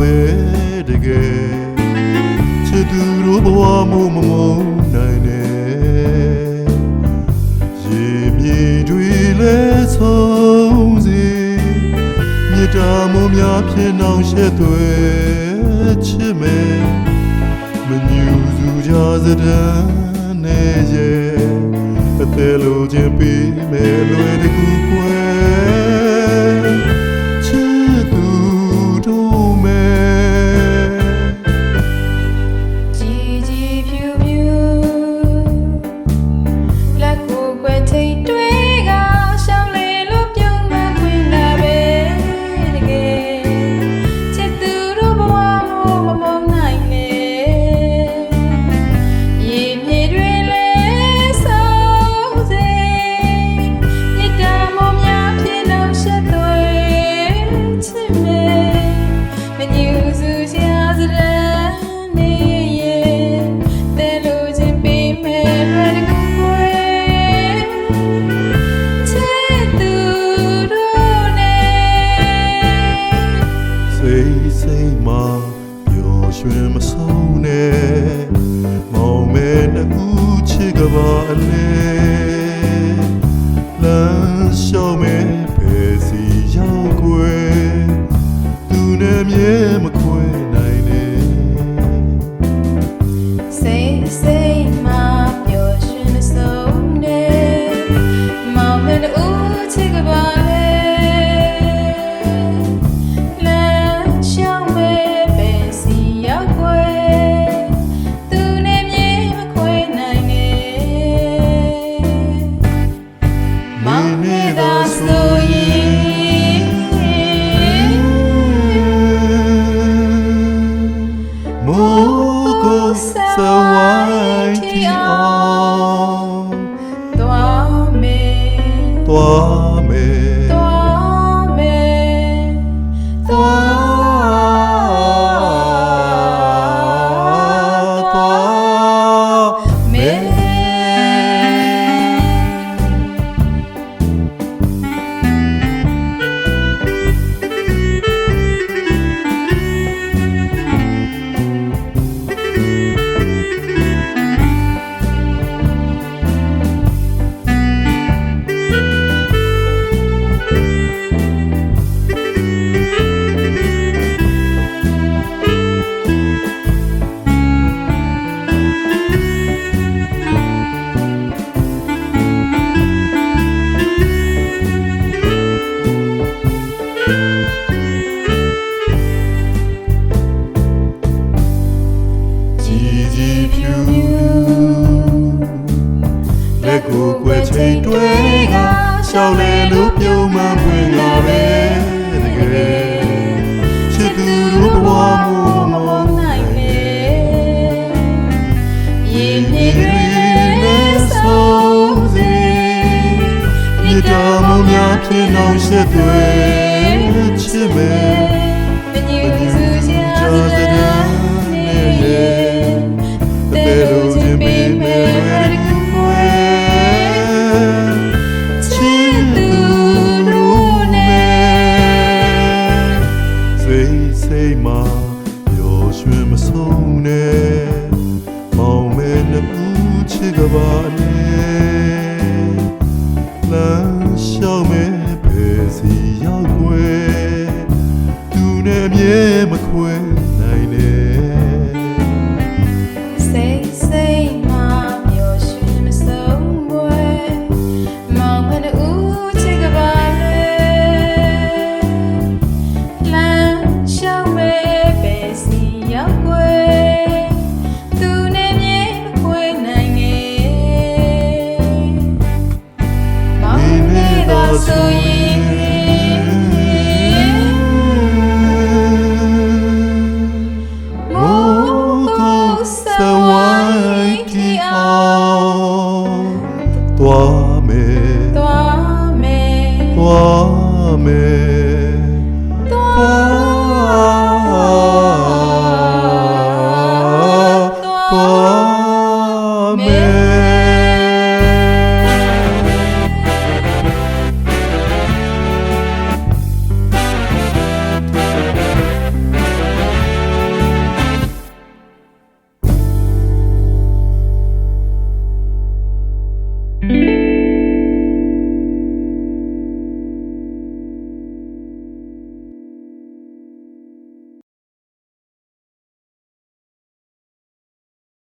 ပဲတကယ်ချစ်သူတို့ဘဝမှုမမုန်းနိုင်နဲ့ရေမြေတွေလဲဆုံးစေမြေတာမှုများဖြစ်နှောင်ရှက်သွဲချစ်မယ်မညူစုကြစတဲ့နဲ့ရဲ့အသေးလိုခြင်းပေးမယ်လွယ်တကူကွယ်ချစ်သူတို့မယ်ကြည်ကြည်ဖြူဖြူလက်ကိုကွယ်ထိတ်တွေကရှောင်းလေလို့ပြုံးမခွင်လာပဲတကယ်ချစ်သူတို့ဘဝမို့မမုန်းနိုင်လေရေမြေတွေလဲဆုံးစေမြစ်တာမို့များဖြစ်လို့ရှက်သွဲချစ်မယ်မညူစုချာစတဲ့နေရဲ့တဲလို့ချင်းပေးမယ်လွယ်တကူကွယ်ချစ်သူတို့နဲ့စိတ်စိတ်မှာပျော်ရွှင်မဆုံးနဲ့မောင်မဲနှစ်ဦးချစ်ကပါအလဲလမ်းလျှောက်မဲပဲစီရောက်ွယ်သူနဲ့မြဲမခွဲနိုင်နဲ့စိတ်စိတ်မှာပျော်ရွှင်မဆုံးနဲ့မောင်မဲနှစ်ဦးချစ်ကပါလေလမ်းလျှောက်မဲပဲစီရောက်ွယ်သူနဲ့မြဲမခွဲနိုင်နဲ့မောင်မဲသာဆိုရင်မိုးကိုစဝိုင်းတီအောင်သွားမယ်သွားမယ်သွားမယ်သွားမယ်ကြည်ကြည်ဖြူလက်ကိုကွယ်ချိန်တွဲကရှောက်လေလို့ပြုံးမှပွင့်လာပဲတကယ်ချစ်သူတို့ဘဝမှုမမုန်းနိုင်နဲ့ရေမြေတွေနဲ့ဆုံးစေမြေတာမများဖြစ်နှောင်ရှက်သွဲချစ်မယ် မညူစုချာစတဲ့နေရဲ့တဲလို့ချင်းပေးမယ်လွယ်တကူကွယ်ချစ်သူတို့နဲ့စိတ်စိတ်မှာပျော်ရွှင်မဆုံးနဲ့မောင်မဲနှစ်ဦးချစ်ကပါနဲ့လမ်းလျှောက်မဲပဲစီရောက်ွယ်သူနဲ့မြဲမခွဲနိုင်နဲ့စိတ်စိတ်မှာပျော်ရွှင်မဆုံးွယ်မောင်မနှဦးချစ်ကပါလေလမ်းလျှောက်မဲပဲစီရောက်ွယ်သူနဲ့မြဲမခွဲနိုင်နဲ့မောင်မဲသာဆိုရင်သွားမယ်သွားမယ်သွားမယ်